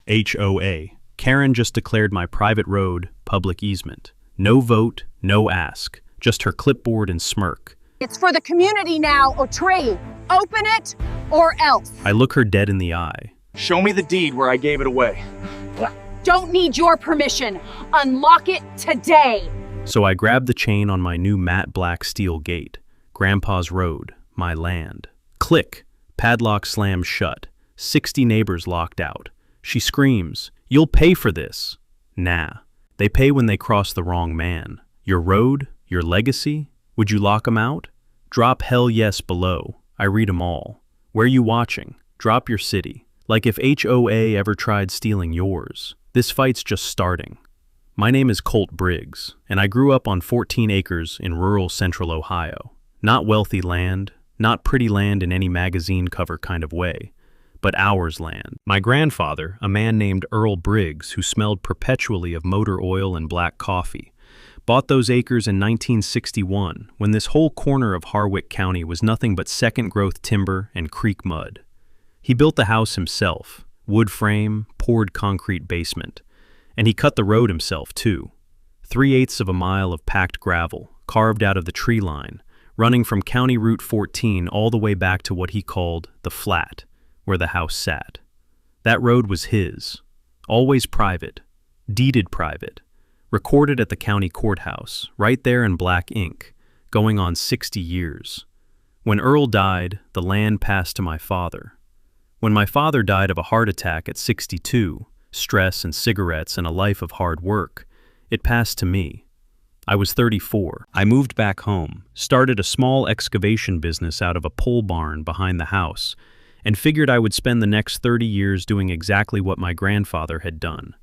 HOA. Karen just declared my private road public easement. No vote, no ask, just her clipboard and smirk. It's for the community now, or trade. Open it, or else. I look her dead in the eye. Show me the deed where I gave it away. Don't need your permission. Unlock it today. So I grab the chain on my new matte black steel gate. Grandpa's road, my land. Click, padlock slams shut. 60 neighbors locked out. She screams, "You'll pay for this." Nah, they pay when they cross the wrong man. Your road, your legacy, would you lock 'em out? Drop hell yes below. I read 'em all. Where you watching? Drop your city. Like if HOA ever tried stealing yours. This fight's just starting. My name is Colt Briggs, and I grew up on 14 acres in rural central Ohio. Not wealthy land, not pretty land in any magazine cover kind of way, but ours land. My grandfather, a man named Earl Briggs, who smelled perpetually of motor oil and black coffee, bought those acres in 1961 when this whole corner of Harwick County was nothing but second-growth timber and creek mud. He built the house himself, wood frame, poured concrete basement, and he cut the road himself too. 3/8 of a mile of packed gravel, carved out of the tree line, running from County Route 14 all the way back to what he called the Flat, where the house sat. That road was his, always private, deeded private, recorded at the county courthouse, right there in black ink, going on 60 years. When Earl died, the land passed to my father. When my father died of a heart attack at 62, stress and cigarettes and a life of hard work, it passed to me. I was 34. I moved back home, started a small excavation business out of a pole barn behind the house, and figured I would spend the next 30 years doing exactly what my grandfather had done,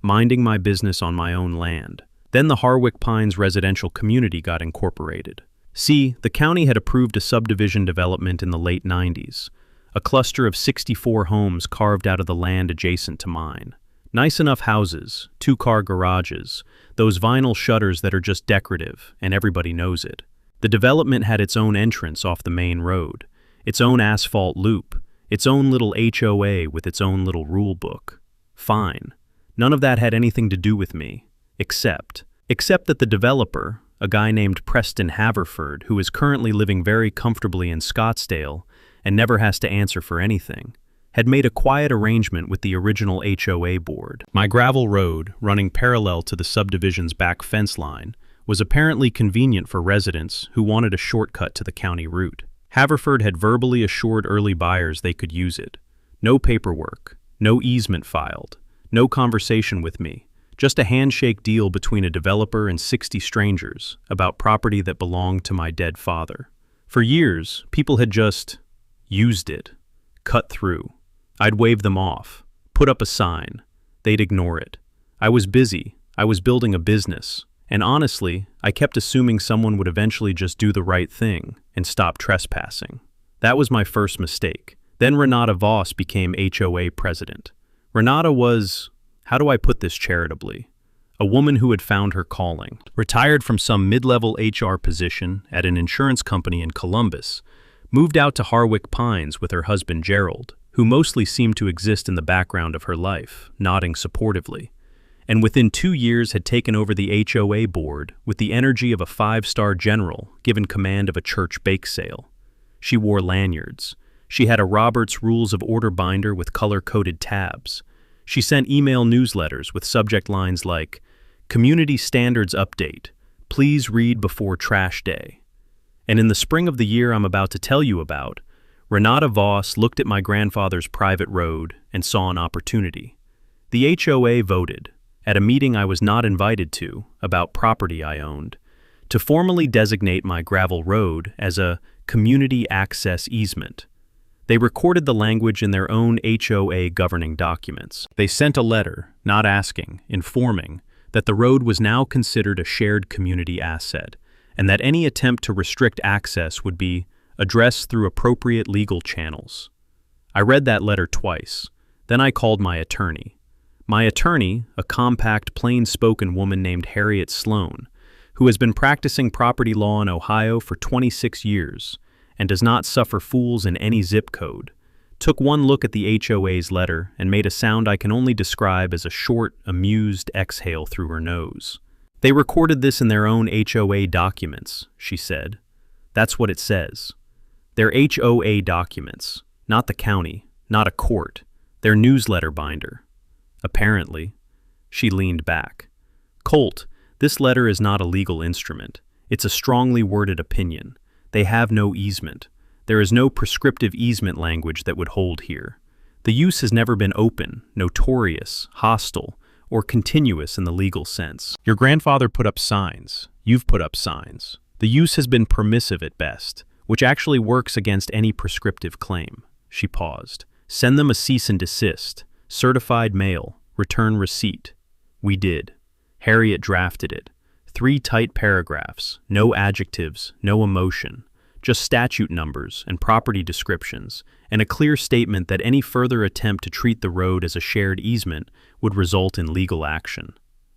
minding my business on my own land. Then the Harwick Pines residential community got incorporated. See, the county had approved a subdivision development in the late 90s, a cluster of 64 homes carved out of the land adjacent to mine. Nice enough houses, 2-car garages, those vinyl shutters that are just decorative, and everybody knows it. The development had its own entrance off the main road, its own asphalt loop, its own little HOA with its own little rule book. Fine. None of that had anything to do with me, except that the developer, a guy named Preston Haverford, who is currently living very comfortably in Scottsdale and never has to answer for anything, had made a quiet arrangement with the original HOA board. My gravel road, running parallel to the subdivision's back fence line, was apparently convenient for residents who wanted a shortcut to the county route. Haverford had verbally assured early buyers they could use it. No paperwork, no easement filed, no conversation with me, just a handshake deal between a developer and 60 strangers about property that belonged to my dead father. For years, people had just used it, cut through. I'd wave them off, put up a sign. They'd ignore it. I was busy. I was building a business. And honestly, I kept assuming someone would eventually just do the right thing and stop trespassing. That was my first mistake. Then Renata Voss became HOA president. Renata was, how do I put this charitably, a woman who had found her calling. Retired from some mid-level HR position at an insurance company in Columbus, moved out to Harwick Pines with her husband Gerald, who mostly seemed to exist in the background of her life, nodding supportively, and within 2 years had taken over the HOA board with the energy of a 5-star general given command of a church bake sale. She wore lanyards. She had a Robert's Rules of Order binder with color-coded tabs. She sent email newsletters with subject lines like, "Community Standards Update. Please read before trash day." And in the spring of the year I'm about to tell you about, Renata Voss looked at my grandfather's private road and saw an opportunity. The HOA voted, at a meeting I was not invited to, about property I owned, to formally designate my gravel road as a community access easement. They recorded the language in their own HOA governing documents. They sent a letter, not asking, informing, that the road was now considered a shared community asset, and that any attempt to restrict access would be addressed through appropriate legal channels. I read that letter twice. Then I called my attorney. My attorney, a compact, plain-spoken woman named Harriet Sloan, who has been practicing property law in Ohio for 26 years and does not suffer fools in any zip code, took one look at the HOA's letter, and made a sound I can only describe as a short, amused exhale through her nose. "They recorded this in their own HOA documents," she said. "That's what it says. They're HOA documents, not the county, not a court. Their newsletter binder. Apparently." She leaned back. "Colt, this letter is not a legal instrument. It's a strongly worded opinion. They have no easement. There is no prescriptive easement language that would hold here. The use has never been open, notorious, hostile, or continuous in the legal sense. Your grandfather put up signs. You've put up signs. The use has been permissive at best, which actually works against any prescriptive claim." She paused. "Send them a cease and desist. Certified mail. Return receipt." We did. Harriet drafted it. 3 tight paragraphs, no adjectives, no emotion, just statute numbers and property descriptions, and a clear statement that any further attempt to treat the road as a shared easement would result in legal action.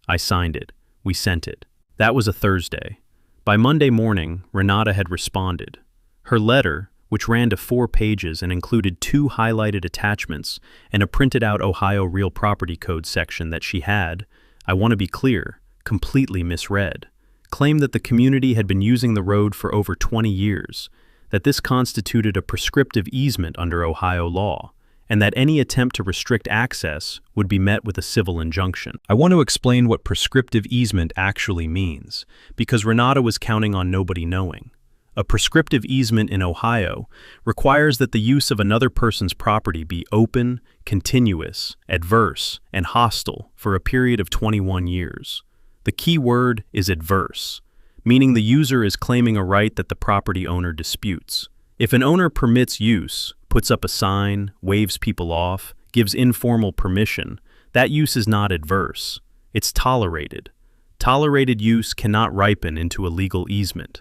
I signed it. We sent it. That was a Thursday. By Monday morning, Renata had responded. Her letter, which ran to 4 pages and included 2 highlighted attachments and a printed-out Ohio Real Property Code section that she had, I want to be clear, completely misread, claimed that the community had been using the road for over 20 years, that this constituted a prescriptive easement under Ohio law, and that any attempt to restrict access would be met with a civil injunction. I want to explain what prescriptive easement actually means, because Renata was counting on nobody knowing. A prescriptive easement in Ohio requires that the use of another person's property be open, continuous, adverse, and hostile for a period of 21 years. The key word is adverse, meaning the user is claiming a right that the property owner disputes. If an owner permits use, puts up a sign, waves people off, gives informal permission, that use is not adverse. It's tolerated. Tolerated use cannot ripen into a legal easement.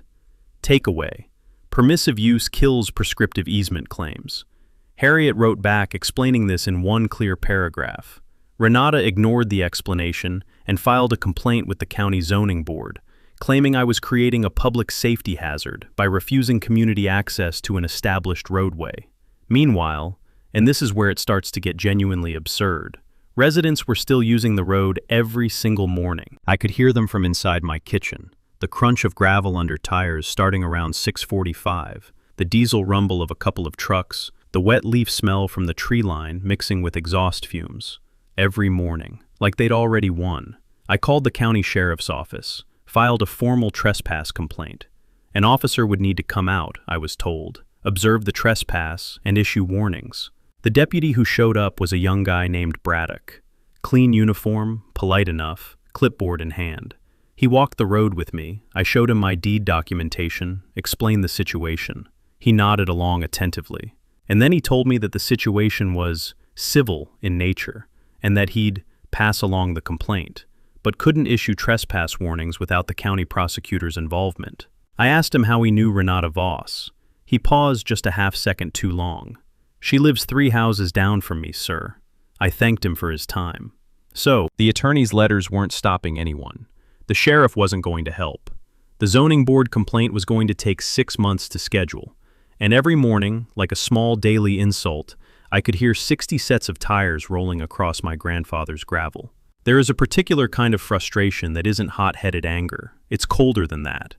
Takeaway: permissive use kills prescriptive easement claims. Harriet wrote back explaining this in one clear paragraph. Renata ignored the explanation and filed a complaint with the county zoning board, claiming I was creating a public safety hazard by refusing community access to an established roadway. Meanwhile, and this is where it starts to get genuinely absurd, residents were still using the road every single morning. I could hear them from inside my kitchen. The crunch of gravel under tires starting around 6:45, the diesel rumble of a couple of trucks, the wet leaf smell from the tree line mixing with exhaust fumes. Every morning, like they'd already won. I called the county sheriff's office, filed a formal trespass complaint. An officer would need to come out, I was told, observe the trespass, and issue warnings. The deputy who showed up was a young guy named Braddock. Clean uniform, polite enough, clipboard in hand. He walked the road with me. I showed him my deed documentation, explained the situation. He nodded along attentively. And then he told me that the situation was civil in nature, and that he'd pass along the complaint, but couldn't issue trespass warnings without the county prosecutor's involvement. I asked him how he knew Renata Voss. He paused just a half-second too long. "She lives 3 houses down from me, sir." I thanked him for his time. So, the attorney's letters weren't stopping anyone. The sheriff wasn't going to help. The zoning board complaint was going to take 6 months to schedule, and every morning, like a small daily insult, I could hear 60 sets of tires rolling across my grandfather's gravel. There is a particular kind of frustration that isn't hot-headed anger. It's colder than that.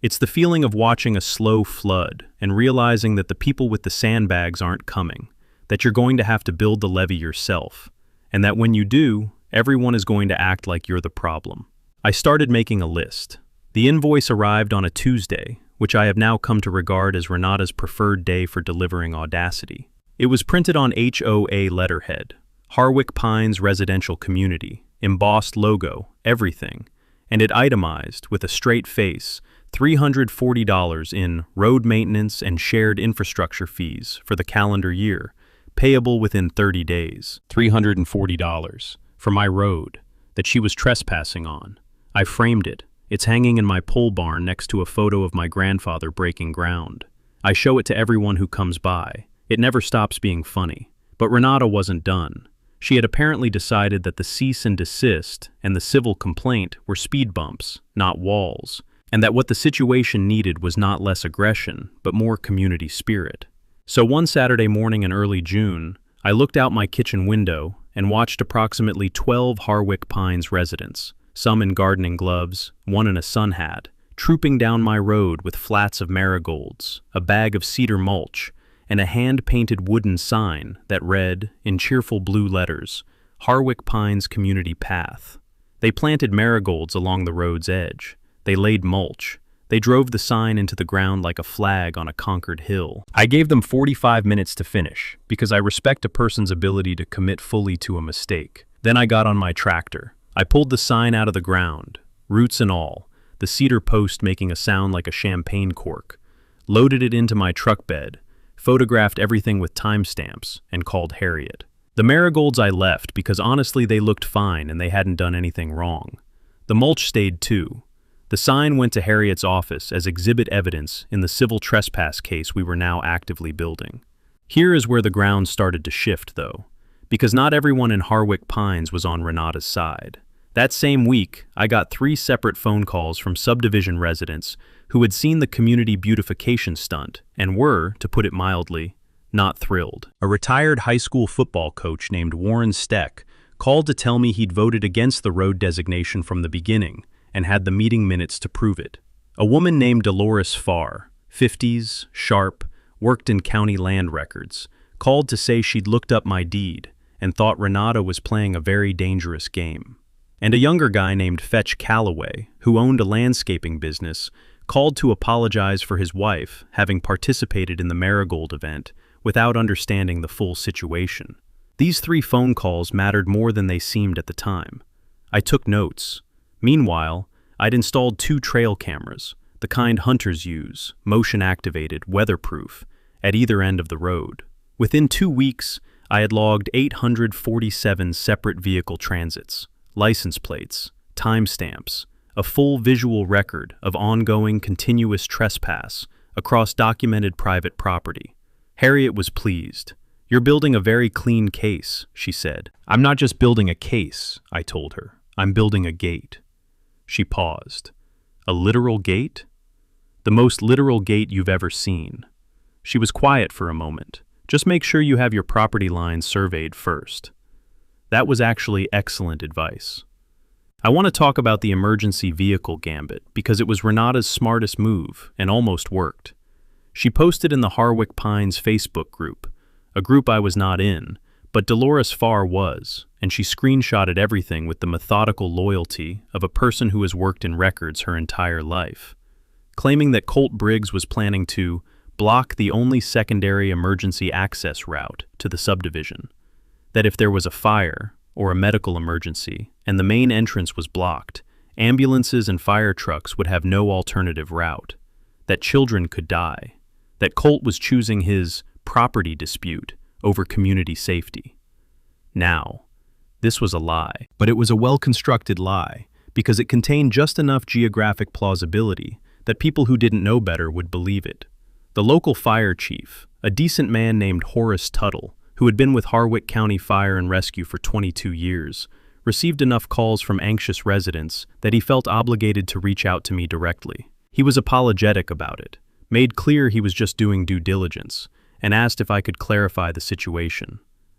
It's the feeling of watching a slow flood and realizing that the people with the sandbags aren't coming, that you're going to have to build the levee yourself, and that when you do, everyone is going to act like you're the problem. I started making a list. The invoice arrived on a Tuesday, which I have now come to regard as Renata's preferred day for delivering audacity. It was printed on HOA letterhead, Harwick Pines Residential Community, embossed logo, everything, and it itemized, with a straight face, $340 in road maintenance and shared infrastructure fees for the calendar year, payable within 30 days. $340 for my road that she was trespassing on. I framed it. It's hanging in my pole barn next to a photo of my grandfather breaking ground. I show it to everyone who comes by. It never stops being funny. But Renata wasn't done. She had apparently decided that the cease and desist and the civil complaint were speed bumps, not walls, and that what the situation needed was not less aggression, but more community spirit. So one Saturday morning in early June, I looked out my kitchen window and watched approximately 12 Harwick Pines residents, some in gardening gloves, one in a sun hat, trooping down my road with flats of marigolds, a bag of cedar mulch, and a hand-painted wooden sign that read, in cheerful blue letters, Harwick Pines Community Path. They planted marigolds along the road's edge. They laid mulch. They drove the sign into the ground like a flag on a conquered hill. I gave them 45 minutes to finish, because I respect a person's ability to commit fully to a mistake. Then I got on my tractor. I pulled the sign out of the ground, roots and all, the cedar post making a sound like a champagne cork, loaded it into my truck bed, photographed everything with timestamps, and called Harriet. The marigolds I left because honestly they looked fine and they hadn't done anything wrong. The mulch stayed too. The sign went to Harriet's office as exhibit evidence in the civil trespass case we were now actively building. Here is where the ground started to shift though, because not everyone in Harwick Pines was on Renata's side. That same week, I got 3 separate phone calls from subdivision residents who had seen the community beautification stunt and were, to put it mildly, not thrilled. A retired high school football coach named Warren Steck called to tell me he'd voted against the road designation from the beginning and had the meeting minutes to prove it. A woman named Dolores Farr, 50s, sharp, worked in county land records, called to say she'd looked up my deed and thought Renata was playing a very dangerous game. And a younger guy named Fetch Calloway, who owned a landscaping business, called to apologize for his wife having participated in the marigold event without understanding the full situation. These 3 phone calls mattered more than they seemed at the time. I took notes. Meanwhile, I'd installed 2 trail cameras, the kind hunters use, motion-activated, weatherproof, at either end of the road. Within 2 weeks, I had logged 847 separate vehicle transits, license plates, timestamps, a full visual record of ongoing continuous trespass across documented private property. Harriet was pleased. "You're building a very clean case," she said. "I'm not just building a case," I told her. "I'm building a gate." She paused. "A literal gate?" "The most literal gate you've ever seen." She was quiet for a moment. "Just make sure you have your property lines surveyed first." That was actually excellent advice. I want to talk about the emergency vehicle gambit because it was Renata's smartest move and almost worked. She posted in the Harwick Pines Facebook group, a group I was not in, but Dolores Farr was, and she screenshotted everything with the methodical loyalty of a person who has worked in records her entire life, claiming that Colt Briggs was planning to block the only secondary emergency access route to the subdivision, that if there was a fire or a medical emergency and the main entrance was blocked, ambulances and fire trucks would have no alternative route, that children could die, that Colt was choosing his property dispute over community safety. Now, this was a lie, but it was a well-constructed lie because it contained just enough geographic plausibility that people who didn't know better would believe it. The local fire chief, a decent man named Horace Tuttle, who had been with Harwick County Fire and Rescue for 22 years, received enough calls from anxious residents that he felt obligated to reach out to me directly. He was apologetic about it, made clear he was just doing due diligence, and asked if I could clarify the situation.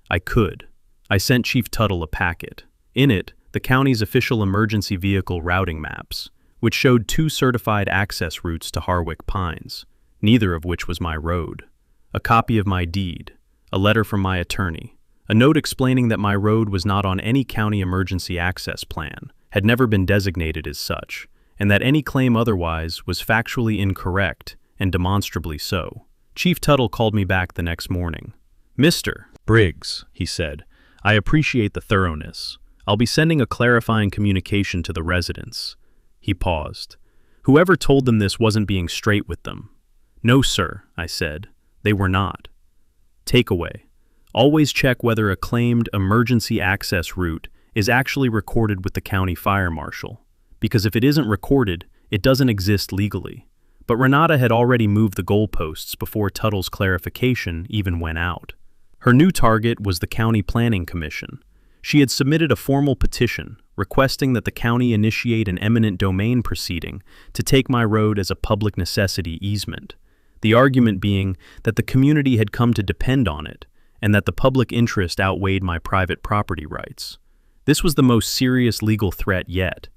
I could. I sent Chief Tuttle a packet. In it, the county's official emergency vehicle routing maps, which showed 2 certified access routes to Harwick Pines, neither of which was my road, a copy of my deed, a letter from my attorney, a note explaining that my road was not on any county emergency access plan, had never been designated as such, and that any claim otherwise was factually incorrect and demonstrably so. Chief Tuttle called me back the next morning. "Mr. Briggs," he said, "I appreciate the thoroughness. I'll be sending a clarifying communication to the residents." He paused. "Whoever told them this wasn't being straight with them." "No, sir," I said. "They were not." Takeaway: always check whether a claimed emergency access route is actually recorded with the county fire marshal, because if it isn't recorded, it doesn't exist legally. But Renata had already moved the goalposts before Tuttle's clarification even went out. Her new target was the County Planning Commission. She had submitted a formal petition requesting that the county initiate an eminent domain proceeding to take my road as a public necessity easement. The argument being that the community had come to depend on it, and that the public interest outweighed my private property rights. This was the most serious legal threat yet,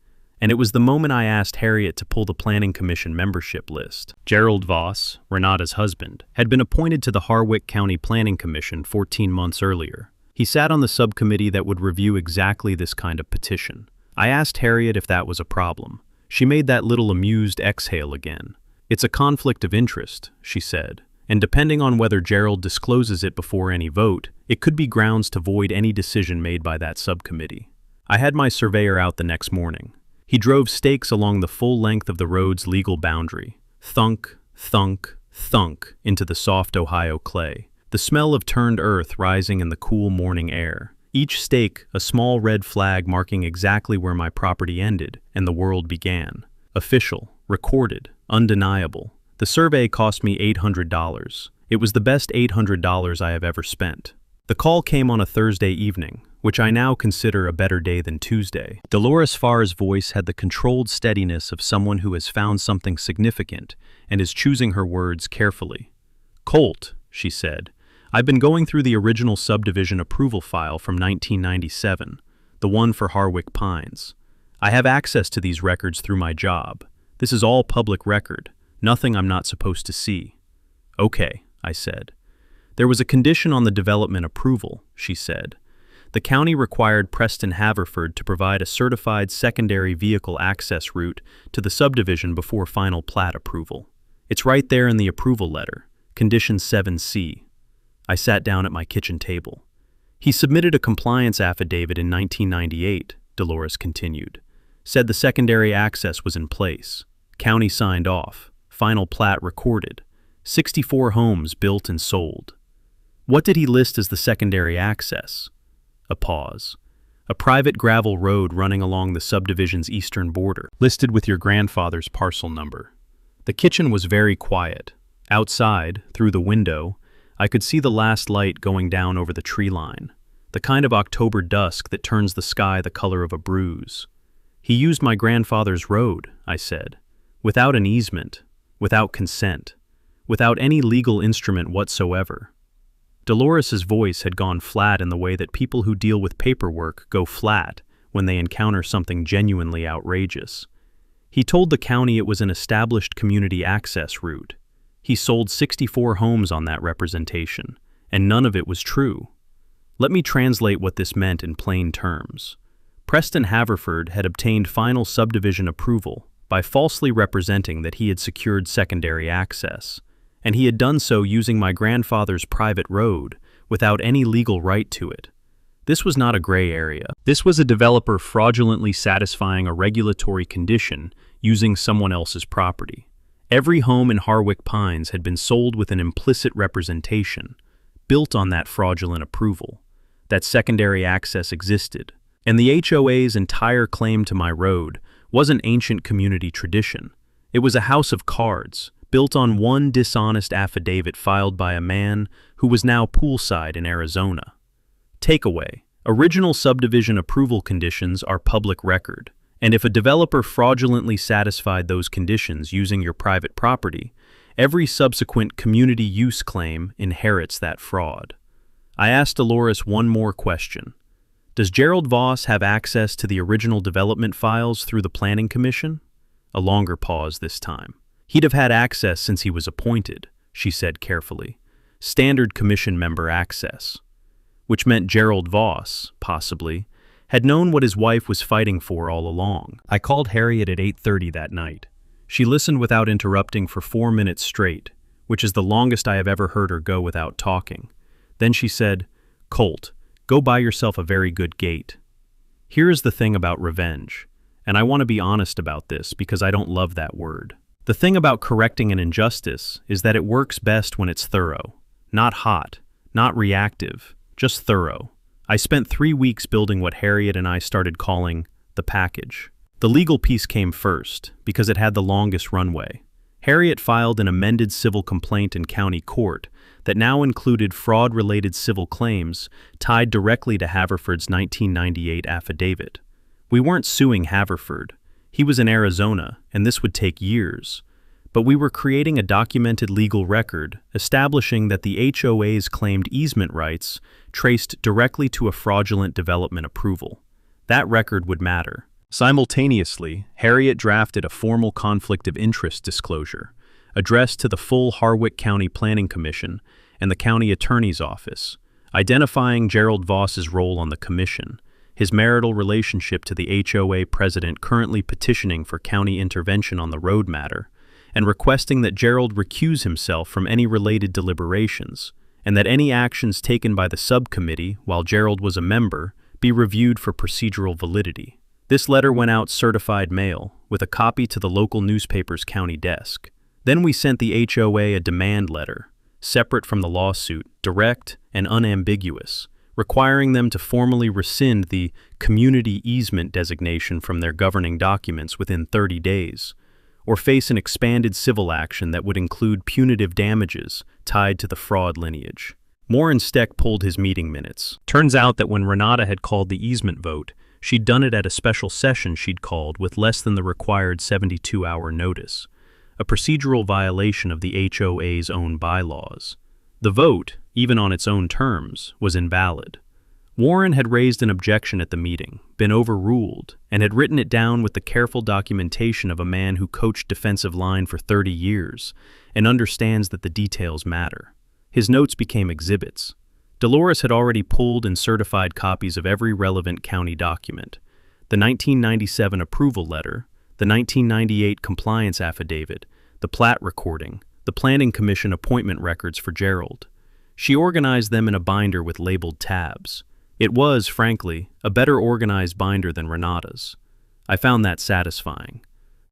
and it was the moment I asked Harriet to pull the Planning Commission membership list. Gerald Voss, Renata's husband, had been appointed to the Harwick County Planning Commission 14 months earlier. He sat on the subcommittee that would review exactly this kind of petition. I asked Harriet if that was a problem. She made that little amused exhale again. "It's a conflict of interest," she said, "and depending on whether Gerald discloses it before any vote, it could be grounds to void any decision made by that subcommittee." I had my surveyor out the next morning. He drove stakes along the full length of the road's legal boundary. Thunk, thunk, thunk into the soft Ohio clay, the smell of turned earth rising in the cool morning air. Each stake a small red flag marking exactly where my property ended and the world began. Official, recorded, undeniable. The survey cost me $800. It was the best $800 I have ever spent. The call came on a Thursday evening, which I now consider a better day than Tuesday. Dolores Farr's voice had the controlled steadiness of someone who has found something significant and is choosing her words carefully. "Colt," she said, "I've been going through the original subdivision approval file from 1997, the one for Harwick Pines. I have access to these records through my job. This is all public record, nothing I'm not supposed to see." "Okay," I said. "There was a condition on the development approval," she said. "The county required Preston Haverford to provide a certified secondary vehicle access route to the subdivision before final plat approval. It's right there in the approval letter, Condition 7C. I sat down at my kitchen table. "He submitted a compliance affidavit in 1998, Dolores continued. Said the secondary access was in place. County signed off. Final plat recorded. 64 homes built and sold. What did he list as the secondary access?" A pause. "A private gravel road running along the subdivision's eastern border, listed with your grandfather's parcel number." The kitchen was very quiet. Outside, through the window, I could see the last light going down over the tree line, the kind of October dusk that turns the sky the color of a bruise. "He used my grandfather's road," I said, "without an easement, without consent, without any legal instrument whatsoever." Dolores's voice had gone flat in the way that people who deal with paperwork go flat when they encounter something genuinely outrageous. "He told the county it was an established community access route. He sold 64 homes on that representation, and none of it was true." Let me translate what this meant in plain terms. Preston Haverford had obtained final subdivision approval by falsely representing that he had secured secondary access, and he had done so using my grandfather's private road without any legal right to it. This was not a gray area. This was a developer fraudulently satisfying a regulatory condition using someone else's property. Every home in Harwick Pines had been sold with an implicit representation, built on that fraudulent approval. That secondary access existed, and the HOA's entire claim to my road wasn't ancient community tradition. It was a house of cards, built on one dishonest affidavit filed by a man who was now poolside in Arizona. Takeaway: original subdivision approval conditions are public record, and if a developer fraudulently satisfied those conditions using your private property, every subsequent community use claim inherits that fraud. I asked Dolores one more question. Does Gerald Voss have access to the original development files through the Planning Commission? A longer pause this time. He'd have had access since he was appointed, she said carefully. Standard commission member access. Which meant Gerald Voss, possibly, had known what his wife was fighting for all along. I called Harriet at 8:30 that night. She listened without interrupting for 4 minutes straight, which is the longest I have ever heard her go without talking. Then she said, "Colt, go buy yourself a very good gate." Here is the thing about revenge, and I want to be honest about this because I don't love that word. The thing about correcting an injustice is that it works best when it's thorough, not hot, not reactive, just thorough. I spent 3 weeks building what Harriet and I started calling the package. The legal piece came first because it had the longest runway. Harriet filed an amended civil complaint in county court that now included fraud-related civil claims tied directly to Haverford's 1998 affidavit. We weren't suing Haverford. He was in Arizona, and this would take years. but we were creating a documented legal record establishing that the HOA's claimed easement rights traced directly to a fraudulent development approval. That record would matter. Simultaneously, Harriet drafted a formal conflict of interest disclosure, addressed to the full Harwick County Planning Commission and the County Attorney's Office, identifying Gerald Voss's role on the commission, his marital relationship to the HOA president currently petitioning for county intervention on the road matter, and requesting that Gerald recuse himself from any related deliberations, and that any actions taken by the subcommittee while Gerald was a member be reviewed for procedural validity. This letter went out certified mail, with a copy to the local newspaper's county desk. Then we sent the HOA a demand letter, separate from the lawsuit, direct and unambiguous, requiring them to formally rescind the community easement designation from their governing documents within 30 days, or face an expanded civil action that would include punitive damages tied to the fraud lineage. Morin Steck pulled his meeting minutes. Turns out that when Renata had called the easement vote, she'd done it at a special session she'd called with less than the required 72-hour notice, a procedural violation of the HOA's own bylaws. The vote, even on its own terms, was invalid. Warren had raised an objection at the meeting, been overruled, and had written it down with the careful documentation of a man who coached defensive line for 30 years and understands that the details matter. His notes became exhibits. Dolores had already pulled and certified copies of every relevant county document: the 1997 approval letter, the 1998 compliance affidavit, the plat recording, the Planning Commission appointment records for Gerald. She organized them in a binder with labeled tabs. It was, frankly, a better organized binder than Renata's. I found that satisfying.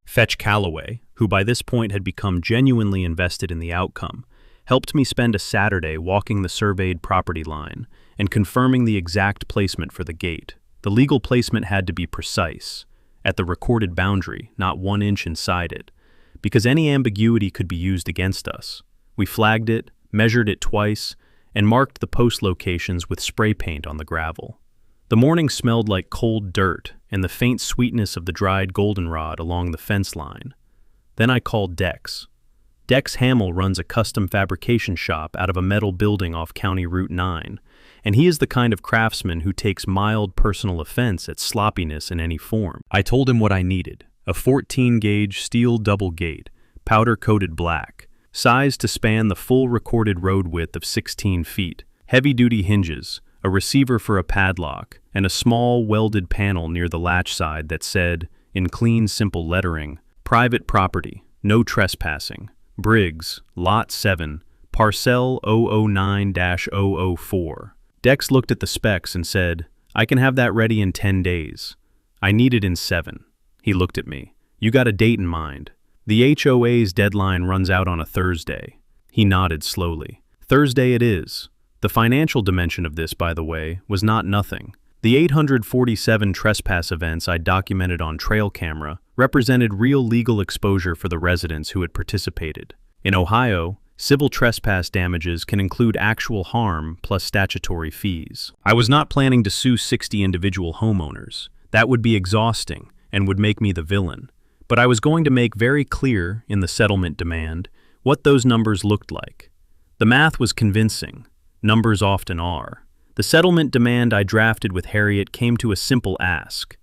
Fetch Calloway, who by this point had become genuinely invested in the outcome, helped me spend a Saturday walking the surveyed property line and confirming the exact placement for the gate. The legal placement had to be precise, at the recorded boundary, not 1 inch inside it, because any ambiguity could be used against us. We flagged it, measured it twice, and marked the post locations with spray paint on the gravel. The morning smelled like cold dirt and the faint sweetness of the dried goldenrod along the fence line. Then I called Dex. Dex Hamill runs a custom fabrication shop out of a metal building off County Route 9, and he is the kind of craftsman who takes mild personal offense at sloppiness in any form. I told him what I needed: a 14-gauge steel double gate, powder-coated black, sized to span the full recorded road width of 16 feet, heavy-duty hinges, a receiver for a padlock, and a small welded panel near the latch side that said, in clean, simple lettering, "Private property, no trespassing. Briggs, Lot 7, Parcel 009-004. Dex looked at the specs and said, "I can have that ready in 10 days. I need it in 7. He looked at me. "You got a date in mind?" "The HOA's deadline runs out on a Thursday." He nodded slowly. "Thursday it is." The financial dimension of this, by the way, was not nothing. The 847 trespass events I documented on trail camera represented real legal exposure for the residents who had participated. In Ohio, civil trespass damages can include actual harm plus statutory fees. I was not planning to sue 60 individual homeowners. That would be exhausting and would make me the villain. But I was going to make very clear in the settlement demand what those numbers looked like. The math was convincing. Numbers often are. The settlement demand I drafted with Harriet came to a simple ask.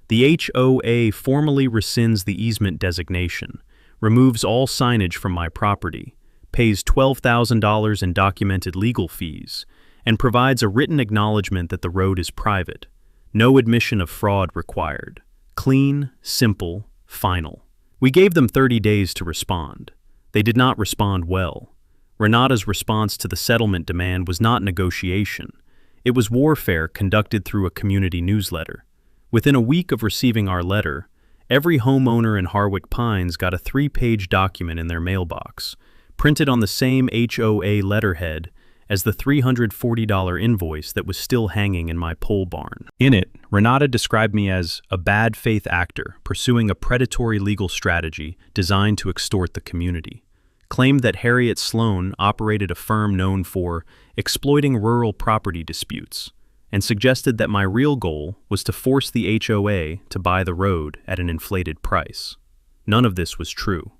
The HOA formally rescinds the easement designation, removes all signage from my property, pays $12,000 in documented legal fees, and provides a written acknowledgement that the road is private. No admission of fraud required. Clean, simple, final. We gave them 30 days to respond. They did not respond well. Renata's response to the settlement demand was not negotiation. It was warfare conducted through a community newsletter. Within a week of receiving our letter, every homeowner in Harwick Pines got a 3-page document in their mailbox, printed on the same HOA letterhead as the $340 invoice that was still hanging in my pole barn. In it, Renata described me as a bad faith actor pursuing a predatory legal strategy designed to extort the community, claimed that Harriet Sloan operated a firm known for exploiting rural property disputes, and suggested that my real goal was to force the HOA to buy the road at an inflated price. None of this was true.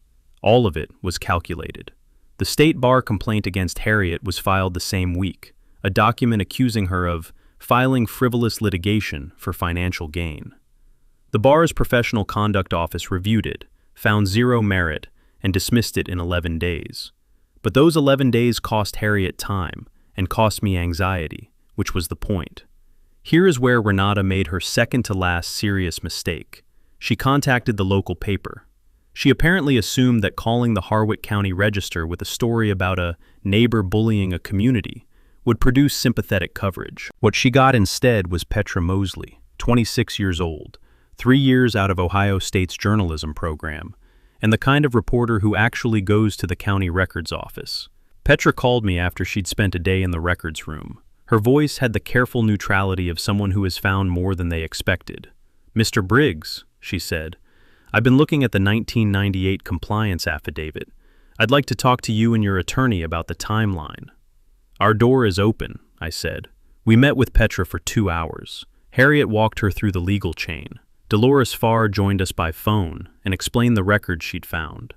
All of it was calculated. The state bar complaint against Harriet was filed the same week, a document accusing her of filing frivolous litigation for financial gain. The bar's professional conduct office reviewed it, found zero merit, and dismissed it in 11 days. But those 11 days cost Harriet time and cost me anxiety, which was the point. Here is where Renata made her second-to-last serious mistake. She contacted the local paper. She apparently assumed that calling the Harwick County Register with a story about a neighbor bullying a community would produce sympathetic coverage. What she got instead was Petra Mosley, 26 years old, 3 years out of Ohio State's journalism program, and the kind of reporter who actually goes to the county records office. Petra called me after she'd spent a day in the records room. Her voice had the careful neutrality of someone who has found more than they expected. "Mr. Briggs," she said, "I've been looking at the 1998 compliance affidavit. I'd like to talk to you and your attorney about the timeline." "Our door is open," I said. We met with Petra for 2 hours. Harriet walked her through the legal chain. Dolores Farr joined us by phone and explained the records she'd found.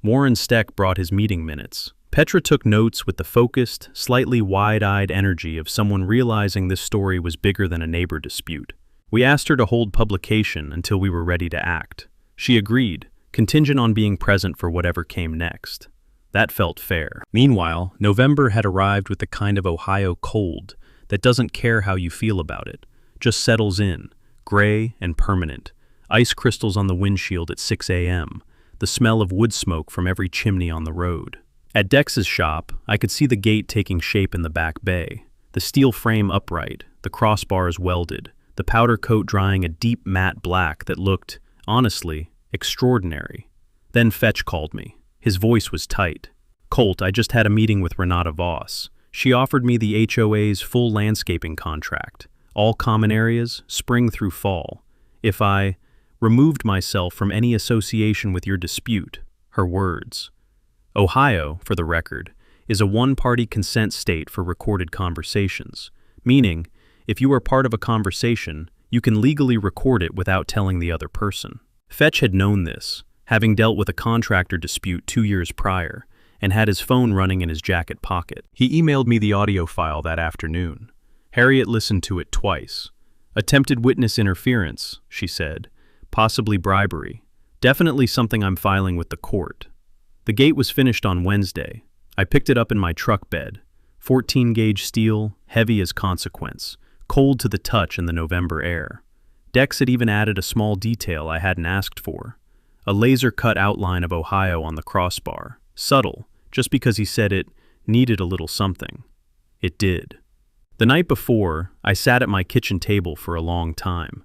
Warren Steck brought his meeting minutes. Petra took notes with the focused, slightly wide-eyed energy of someone realizing this story was bigger than a neighbor dispute. We asked her to hold publication until we were ready to act. She agreed, contingent on being present for whatever came next. That felt fair. Meanwhile, November had arrived with the kind of Ohio cold that doesn't care how you feel about it, just settles in, gray and permanent, ice crystals on the windshield at 6 a.m., the smell of wood smoke from every chimney on the road. At Dex's shop, I could see the gate taking shape in the back bay, the steel frame upright, the crossbars welded, the powder coat drying a deep matte black that looked, honestly, extraordinary. Then Fetch called me. His voice was tight. "Colt, I just had a meeting with Renata Voss. She offered me the HOA's full landscaping contract, all common areas, spring through fall, if I removed myself from any association with your dispute," her words. Ohio, for the record, is a one-party consent state for recorded conversations, meaning, if you are part of a conversation, you can legally record it without telling the other person. Fetch had known this, having dealt with a contractor dispute 2 years prior, and had his phone running in his jacket pocket. He emailed me the audio file that afternoon. Harriet listened to it twice. "Attempted witness interference," she said. "Possibly bribery. Definitely something I'm filing with the court." The gate was finished on Wednesday. I picked it up in my truck bed. 14-gauge steel, heavy as consequence, cold to the touch in the November air. Dex had even added a small detail I hadn't asked for. A laser-cut outline of Ohio on the crossbar. Subtle, just because he said it needed a little something. It did. The night before, I sat at my kitchen table for a long time.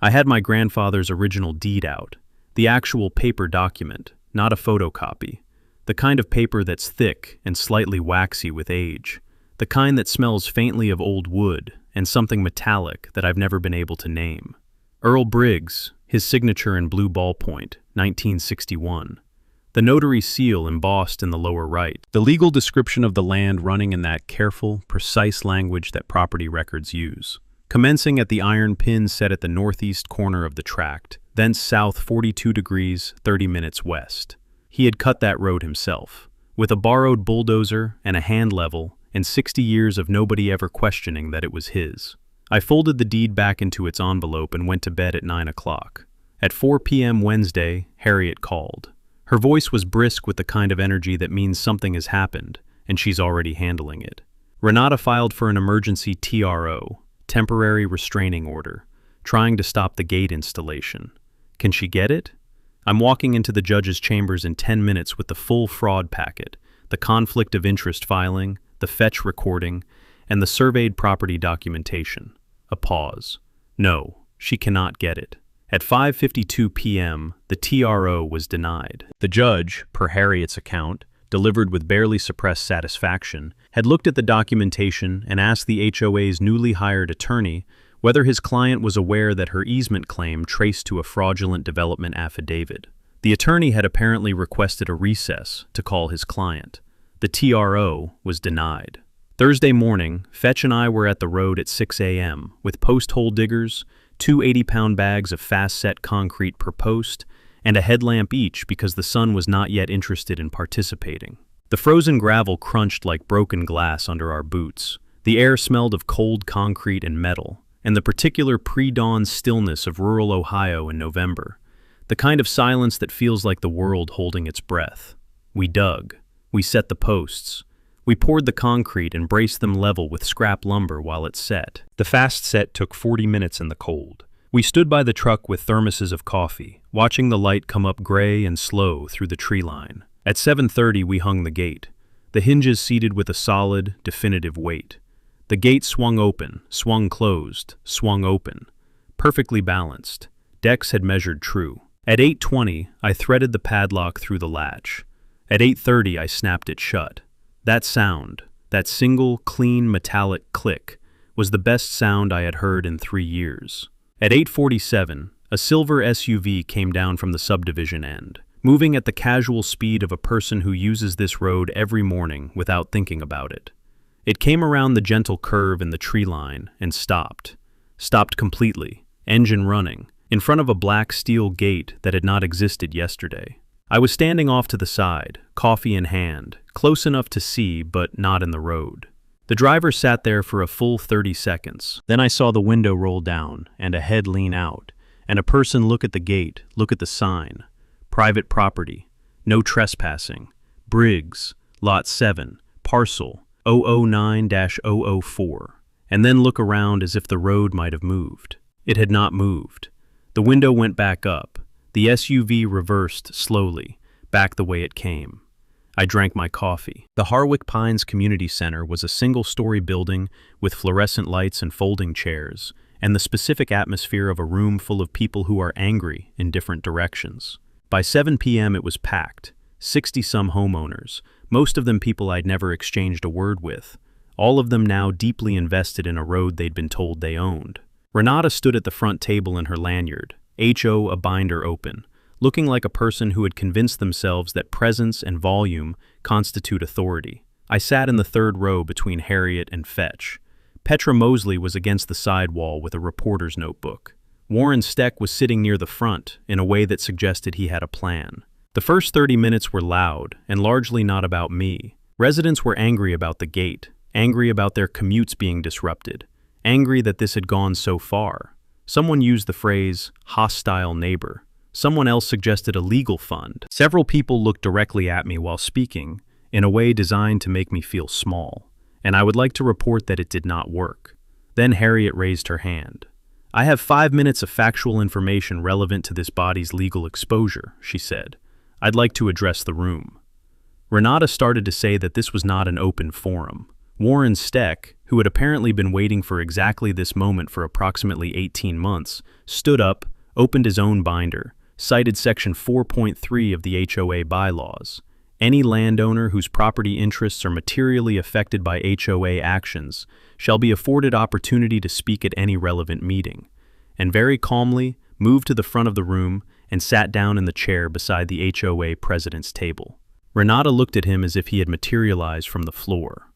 I had my grandfather's original deed out, the actual paper document, not a photocopy. The kind of paper that's thick and slightly waxy with age. The kind that smells faintly of old wood and something metallic that I've never been able to name. Earl Briggs, his signature in blue ballpoint, 1961. The notary seal embossed in the lower right. The legal description of the land running in that careful, precise language that property records use. Commencing at the iron pin set at the northeast corner of the tract, thence south 42 degrees, 30 minutes west. He had cut that road himself, with a borrowed bulldozer and a hand level, and 60 years of nobody ever questioning that it was his. I folded the deed back into its envelope and went to bed at 9 o'clock. At 4 p.m. Wednesday, Harriet called. Her voice was brisk with the kind of energy that means something has happened, and she's already handling it. Renata filed for an emergency TRO, temporary restraining order, trying to stop the gate installation. Can she get it? I'm walking into the judge's chambers in 10 minutes with the full fraud packet, the conflict of interest filing, the fetch recording, and the surveyed property documentation. A pause. No, she cannot get it. At 5:52 p.m., the TRO was denied. The judge, per Harriet's account, delivered with barely suppressed satisfaction, had looked at the documentation and asked the HOA's newly hired attorney whether his client was aware that her easement claim traced to a fraudulent development affidavit. The attorney had apparently requested a recess to call his client. The TRO was denied. Thursday morning, Fetch and I were at the road at 6 a.m. with post hole diggers, 2 80-pound bags of fast-set concrete per post, and a headlamp each because the sun was not yet interested in participating. The frozen gravel crunched like broken glass under our boots. The air smelled of cold concrete and metal, and the particular pre-dawn stillness of rural Ohio in November, the kind of silence that feels like the world holding its breath. We dug. We set the posts. We poured the concrete and braced them level with scrap lumber while it set. The fast set took 40 minutes in the cold. We stood by the truck with thermoses of coffee, watching the light come up gray and slow through the tree line. At 7:30 we hung the gate, the hinges seated with a solid, definitive weight. The gate swung open, swung closed, swung open. Perfectly balanced. Dex had measured true. At 8:20 I threaded the padlock through the latch. At 8:30 I snapped it shut. That sound, that single, clean, metallic click, was the best sound I had heard in 3 years. At 8:47, a silver SUV came down from the subdivision end, moving at the casual speed of a person who uses this road every morning without thinking about it. It came around the gentle curve in the tree line and stopped. Stopped completely, engine running, in front of a black steel gate that had not existed yesterday. I was standing off to the side, coffee in hand, close enough to see but not in the road. The driver sat there for a full 30 seconds. Then I saw the window roll down and a head lean out, and a person look at the gate, look at the sign. Private property, no trespassing, Briggs, Lot 7, parcel 009-004, and then look around as if the road might have moved. It had not moved. The window went back up. The SUV reversed slowly, back the way it came. I drank my coffee. The Harwick Pines Community Center was a single-story building with fluorescent lights and folding chairs, and the specific atmosphere of a room full of people who are angry in different directions. By 7 p.m. it was packed, 60-some homeowners, most of them people I'd never exchanged a word with, all of them now deeply invested in a road they'd been told they owned. Renata stood at the front table in her lanyard, HO a binder open, looking like a person who had convinced themselves that presence and volume constitute authority. I sat in the third row between Harriet and Fetch. Petra Mosley was against the side wall with a reporter's notebook. Warren Steck was sitting near the front in a way that suggested he had a plan. The first 30 minutes were loud and largely not about me. Residents were angry about the gate, angry about their commutes being disrupted, angry that this had gone so far. Someone used the phrase, hostile neighbor. Someone else suggested a legal fund. Several people looked directly at me while speaking, in a way designed to make me feel small, and I would like to report that it did not work. Then Harriet raised her hand. "I have 5 minutes of factual information relevant to this body's legal exposure," she said. "I'd like to address the room." Renata started to say that this was not an open forum. Warren Steck, who had apparently been waiting for exactly this moment for approximately 18 months, stood up, opened his own binder, cited Section 4.3 of the HOA bylaws. Any landowner whose property interests are materially affected by HOA actions shall be afforded opportunity to speak at any relevant meeting, and very calmly moved to the front of the room and sat down in the chair beside the HOA president's table. Renata looked at him as if he had materialized from the floor.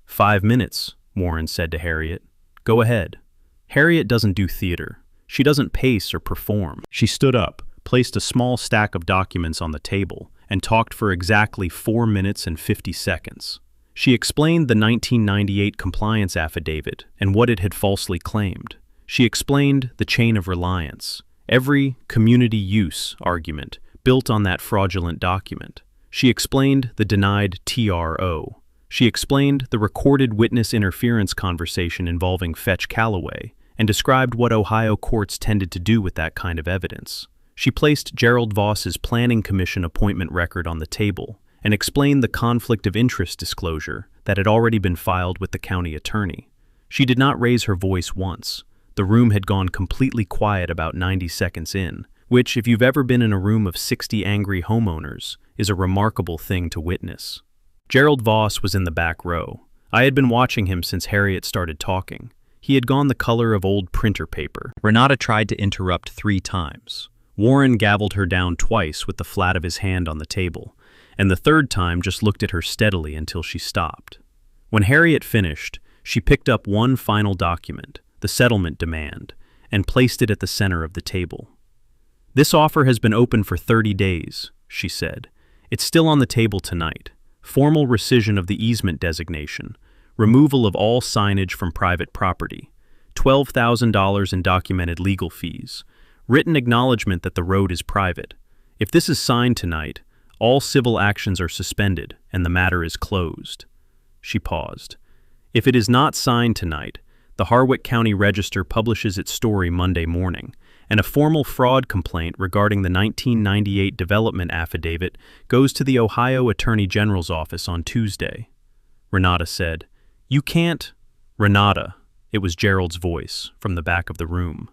5 minutes, Warren said to Harriet. "Go ahead." Harriet doesn't do theater. She doesn't pace or perform. She stood up, placed a small stack of documents on the table, and talked for exactly 4 minutes and 50 seconds. She explained the 1998 compliance affidavit and what it had falsely claimed. She explained the chain of reliance, every community use argument built on that fraudulent document. She explained the denied TRO. She explained the recorded witness interference conversation involving Fetch Calloway and described what Ohio courts tended to do with that kind of evidence. She placed Gerald Voss's Planning Commission appointment record on the table and explained the conflict of interest disclosure that had already been filed with the county attorney. She did not raise her voice once. The room had gone completely quiet about 90 seconds in, which, if you've ever been in a room of 60 angry homeowners, is a remarkable thing to witness. Gerald Voss was in the back row. I had been watching him since Harriet started talking. He had gone the color of old printer paper. Renata tried to interrupt 3 times. Warren gavelled her down twice with the flat of his hand on the table, and the third time just looked at her steadily until she stopped. When Harriet finished, she picked up one final document, the settlement demand, and placed it at the center of the table. "This offer has been open for 30 days, she said. "It's still on the table tonight. Formal rescission of the easement designation, removal of all signage from private property, $12,000 in documented legal fees, written acknowledgement that the road is private. If this is signed tonight, all civil actions are suspended and the matter is closed." She paused. "If it is not signed tonight, the Harwick County Register publishes its story Monday morning, and a formal fraud complaint regarding the 1998 development affidavit goes to the Ohio Attorney General's office on Tuesday." Renata said, "You can't—" "Renata," it was Gerald's voice from the back of the room.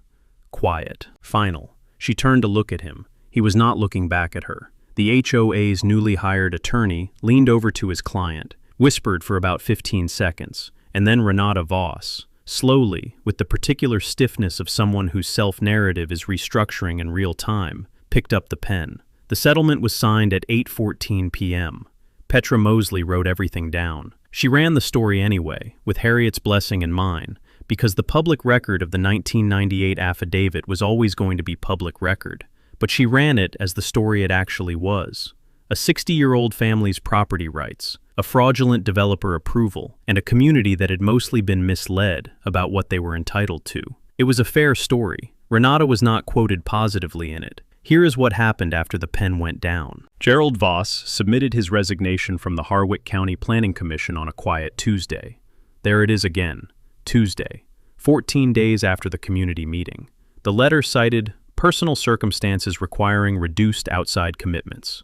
Quiet. Final. She turned to look at him. He was not looking back at her. The HOA's newly hired attorney leaned over to his client, whispered for about 15 seconds, and then Renata Voss, slowly, with the particular stiffness of someone whose self-narrative is restructuring in real time, picked up the pen. The settlement was signed at 8:14 p.m. Petra Mosley wrote everything down. She ran the story anyway, with Harriet's blessing and mine, because the public record of the 1998 affidavit was always going to be public record. But she ran it as the story it actually was. A 60-year-old family's property rights, a fraudulent developer approval, and a community that had mostly been misled about what they were entitled to. It was a fair story. Renata was not quoted positively in it. Here is what happened after the pen went down. Gerald Voss submitted his resignation from the Harwick County Planning Commission on a quiet Tuesday. There it is again, Tuesday, 14 days after the community meeting. The letter cited personal circumstances requiring reduced outside commitments.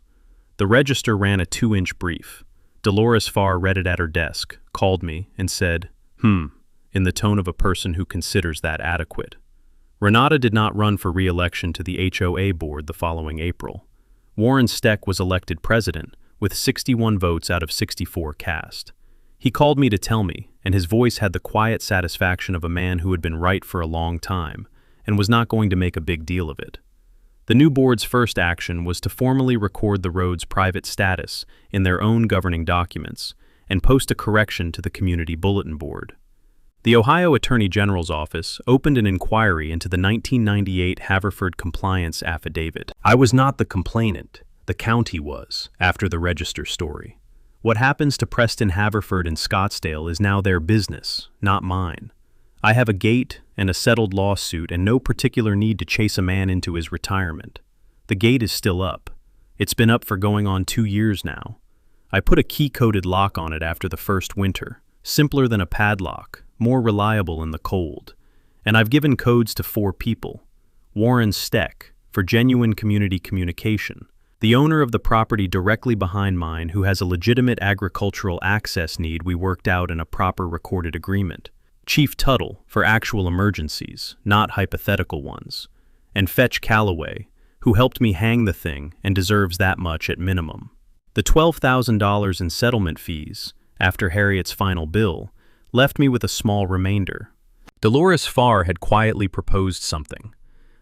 The Register ran a 2-inch brief. Dolores Farr read it at her desk, called me, and said, in the tone of a person who considers that adequate. Renata did not run for re-election to the HOA board the following April. Warren Steck was elected president, with 61 votes out of 64 cast. He called me to tell me, and his voice had the quiet satisfaction of a man who had been right for a long time, and was not going to make a big deal of it. The new board's first action was to formally record the road's private status in their own governing documents and post a correction to the community bulletin board. The Ohio Attorney General's office opened an inquiry into the 1998 Haverford compliance affidavit. I was not the complainant, the county was, after the Register story. What happens to Preston Haverford and Scottsdale is now their business, not mine. I have a gate and a settled lawsuit and no particular need to chase a man into his retirement. The gate is still up. It's been up for going on 2 years now. I put a key-coded lock on it after the first winter, simpler than a padlock, more reliable in the cold. And I've given codes to 4 people. Warren Steck, for genuine community communication, the owner of the property directly behind mine who has a legitimate agricultural access need we worked out in a proper recorded agreement. Chief Tuttle, for actual emergencies, not hypothetical ones, and Fetch Calloway, who helped me hang the thing and deserves that much at minimum. The $12,000 in settlement fees, after Harriet's final bill, left me with a small remainder. Dolores Farr had quietly proposed something.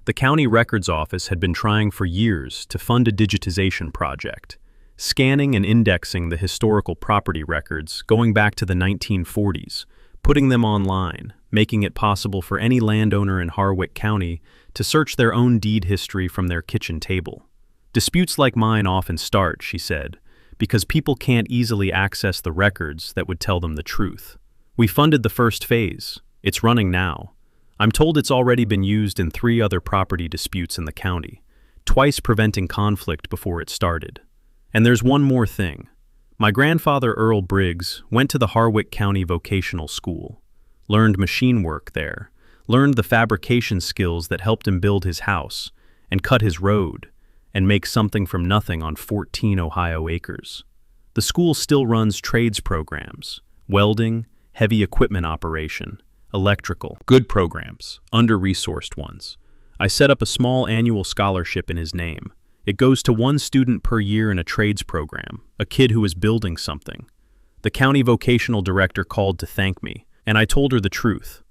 The county records office had been trying for years to fund a digitization project, scanning and indexing the historical property records going back to the 1940s, putting them online, making it possible for any landowner in Harwick County to search their own deed history from their kitchen table. Disputes like mine often start, she said, because people can't easily access the records that would tell them the truth. We funded the first phase. It's running now. I'm told it's already been used in 3 other property disputes in the county, twice preventing conflict before it started. And there's one more thing. My grandfather, Earl Briggs, went to the Harwick County Vocational School, learned machine work there, learned the fabrication skills that helped him build his house, and cut his road, and make something from nothing on 14 Ohio acres. The school still runs trades programs, welding, heavy equipment operation, electrical. Good programs, under-resourced ones. I set up a small annual scholarship in his name. It goes to 1 student per year in a trades program, a kid who is building something. The county vocational director called to thank me, and I told her the truth,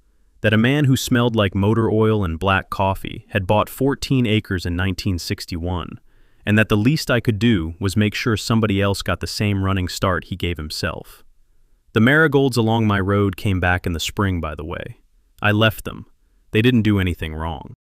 that a man who smelled like motor oil and black coffee had bought 14 acres in 1961, and that the least I could do was make sure somebody else got the same running start he gave himself. The marigolds along my road came back in the spring, by the way. I left them. They didn't do anything wrong.